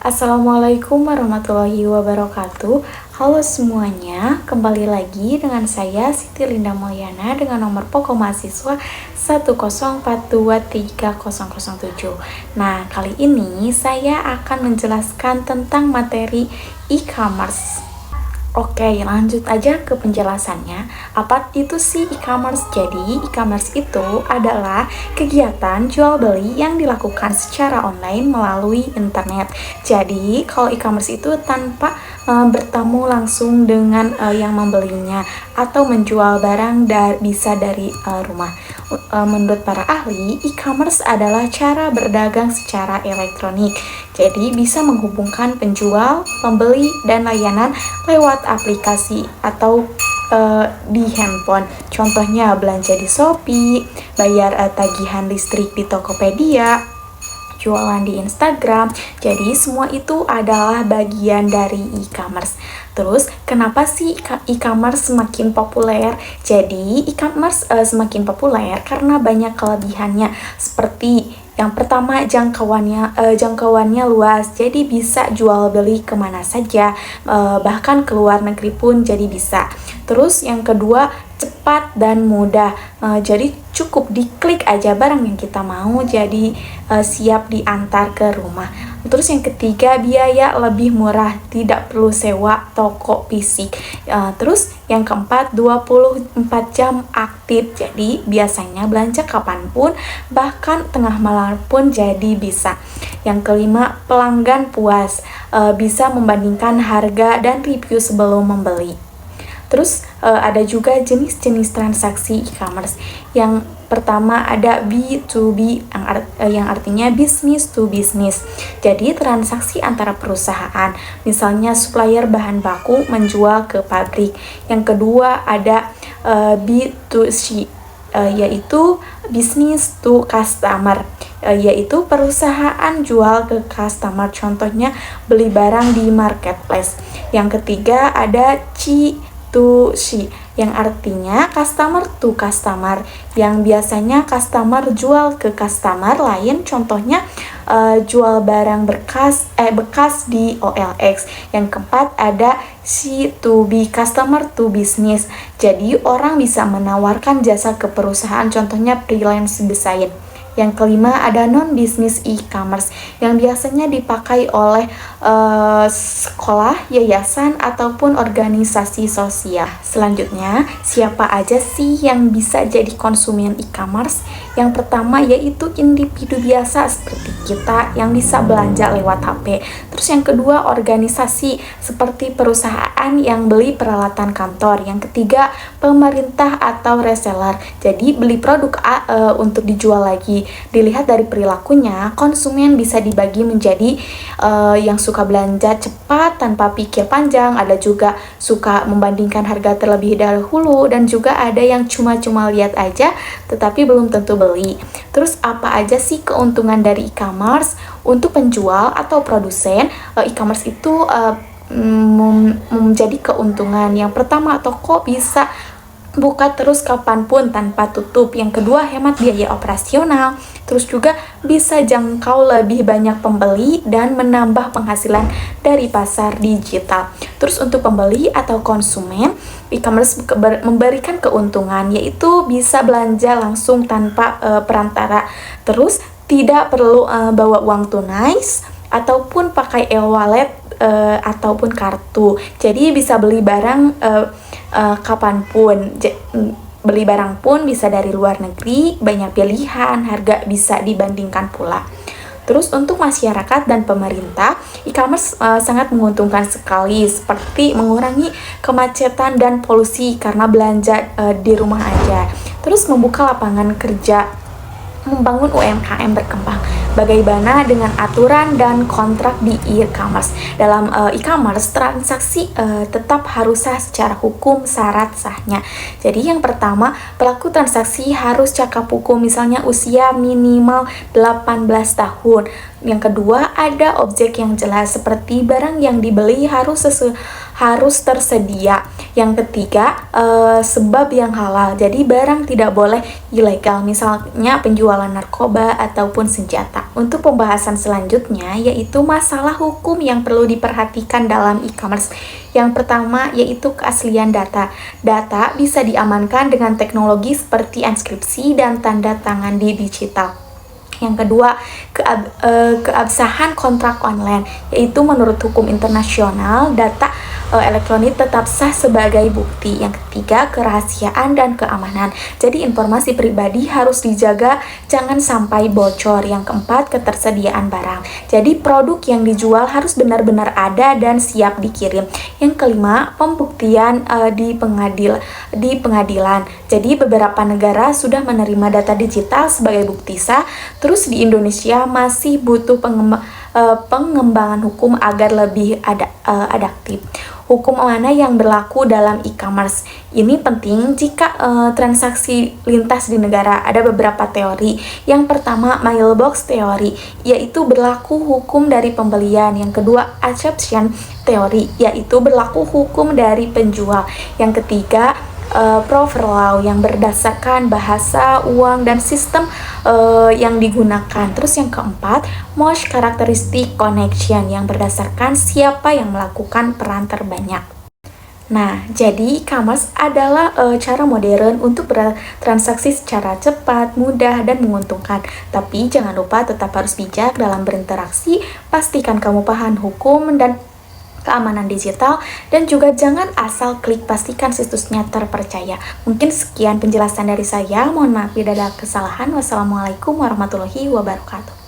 Assalamualaikum warahmatullahi wabarakatuh. Halo semuanya, kembali lagi dengan saya Siti Linda Mulyana dengan nomor pokok mahasiswa 104230007. Nah, kali ini saya akan menjelaskan tentang materi e-commerce. Oke, lanjut aja ke penjelasannya. Apa itu sih e-commerce? Jadi, e-commerce itu adalah kegiatan jual beli yang dilakukan secara online melalui internet. Jadi, kalau e-commerce itu tanpa bertemu langsung dengan yang membelinya atau menjual barang bisa dari rumah. Menurut para ahli, e-commerce adalah cara berdagang secara elektronik. Jadi, bisa menghubungkan penjual, pembeli, dan layanan lewat aplikasi atau di handphone. Contohnya belanja di Shopee, bayar tagihan listrik di Tokopedia, jualan di Instagram. Jadi semua itu adalah bagian dari e-commerce. Terus kenapa sih e-commerce semakin populer? Jadi e-commerce semakin populer karena banyak kelebihannya, seperti yang pertama, jangkauannya luas, jadi bisa jual beli kemana saja, bahkan ke luar negeri pun jadi bisa. Terus yang kedua, cepat dan mudah, jadi cukup diklik aja barang yang kita mau, jadi siap diantar ke rumah. Terus yang ketiga, biaya lebih murah, tidak perlu sewa toko fisik. Terus yang keempat, 24 jam aktif, jadi biasanya belanja kapanpun, bahkan tengah malam pun jadi bisa. Yang kelima, pelanggan puas, bisa membandingkan harga dan review sebelum membeli. Terus ada juga jenis-jenis transaksi e-commerce. Yang pertama ada B2B yang artinya business to business. Jadi transaksi antara perusahaan, misalnya supplier bahan baku menjual ke pabrik. Yang kedua ada B2C, yaitu business to customer, yaitu perusahaan jual ke customer, contohnya beli barang di marketplace. Yang ketiga ada C2C, yang artinya customer to customer, yang biasanya customer jual ke customer lain, contohnya jual barang bekas di OLX. Yang keempat ada C2B, customer to business, jadi orang bisa menawarkan jasa ke perusahaan, contohnya freelance design. Yang kelima ada non-business e-commerce, yang biasanya dipakai oleh sekolah, yayasan, ataupun organisasi sosial. Selanjutnya, siapa aja sih yang bisa jadi konsumen e-commerce? Yang pertama yaitu individu biasa seperti kita yang bisa belanja lewat HP. Terus yang kedua, organisasi seperti perusahaan yang beli peralatan kantor. Yang ketiga, pemerintah atau reseller, jadi beli produk untuk dijual lagi. Dilihat dari perilakunya, konsumen bisa dibagi menjadi yang suka belanja cepat tanpa pikir panjang, ada juga suka membandingkan harga terlebih dahulu, dan juga ada yang cuma lihat aja tetapi belum tentu beli. Terus apa aja sih keuntungan dari e-commerce? Untuk penjual atau produsen, e-commerce itu menjadi keuntungan. Yang pertama, toko bisa buka terus kapanpun tanpa tutup. Yang kedua, hemat biaya operasional. Terus juga bisa jangkau lebih banyak pembeli dan menambah penghasilan dari pasar digital. Terus untuk pembeli atau konsumen, e-commerce memberikan keuntungan, yaitu bisa belanja langsung tanpa perantara. Terus tidak perlu bawa uang tunai ataupun pakai e-wallet ataupun kartu. Jadi bisa beli barang kapanpun. Beli barang pun bisa dari luar negeri, banyak pilihan, harga bisa dibandingkan pula. Terus untuk masyarakat dan pemerintah, e-commerce sangat menguntungkan sekali, seperti mengurangi kemacetan dan polusi karena belanja di rumah aja. Terus membuka lapangan kerja, membangun UMKM berkembang. Bagaimana dengan aturan dan kontrak di e-commerce? Dalam e-commerce, transaksi tetap harus sah secara hukum, syarat sahnya. Jadi yang pertama, pelaku transaksi harus cakap hukum, misalnya usia minimal 18 tahun. Yang kedua, ada objek yang jelas, seperti barang yang dibeli harus tersedia. Yang ketiga, sebab yang halal, jadi barang tidak boleh ilegal, misalnya penjualan narkoba ataupun senjata. Nah, untuk pembahasan selanjutnya yaitu masalah hukum yang perlu diperhatikan dalam e-commerce. Yang pertama yaitu keaslian data. Data bisa diamankan dengan teknologi seperti enkripsi dan tanda tangan di digital. Yang kedua, keabsahan kontrak online, yaitu menurut hukum internasional, data elektronik tetap sah sebagai bukti. Yang ketiga, kerahasiaan dan keamanan. Jadi informasi pribadi harus dijaga, jangan sampai bocor. Yang keempat, ketersediaan barang. Jadi produk yang dijual harus benar-benar ada dan siap dikirim. Yang kelima, pembuktian di pengadilan. Jadi beberapa negara sudah menerima data digital sebagai bukti sah. Terus di Indonesia masih butuh pengembangan hukum agar lebih adaptif. Hukum mana yang berlaku dalam e-commerce? Ini penting jika transaksi lintas di negara. Ada beberapa teori. Yang pertama, mailbox teori, yaitu berlaku hukum dari pembelian. Yang kedua, acceptance teori, yaitu berlaku hukum dari penjual. Yang ketiga, prover law yang berdasarkan bahasa, uang, dan sistem yang digunakan. Terus yang keempat, most characteristic connection yang berdasarkan siapa yang melakukan peran terbanyak. Nah, jadi e-commerce adalah cara modern untuk bertransaksi secara cepat, mudah, dan menguntungkan. Tapi jangan lupa tetap harus bijak dalam berinteraksi, pastikan kamu paham hukum dan keamanan digital, dan juga jangan asal klik, pastikan situsnya terpercaya. Mungkin sekian penjelasan dari saya, mohon maaf bila ada kesalahan. Wassalamualaikum warahmatullahi wabarakatuh.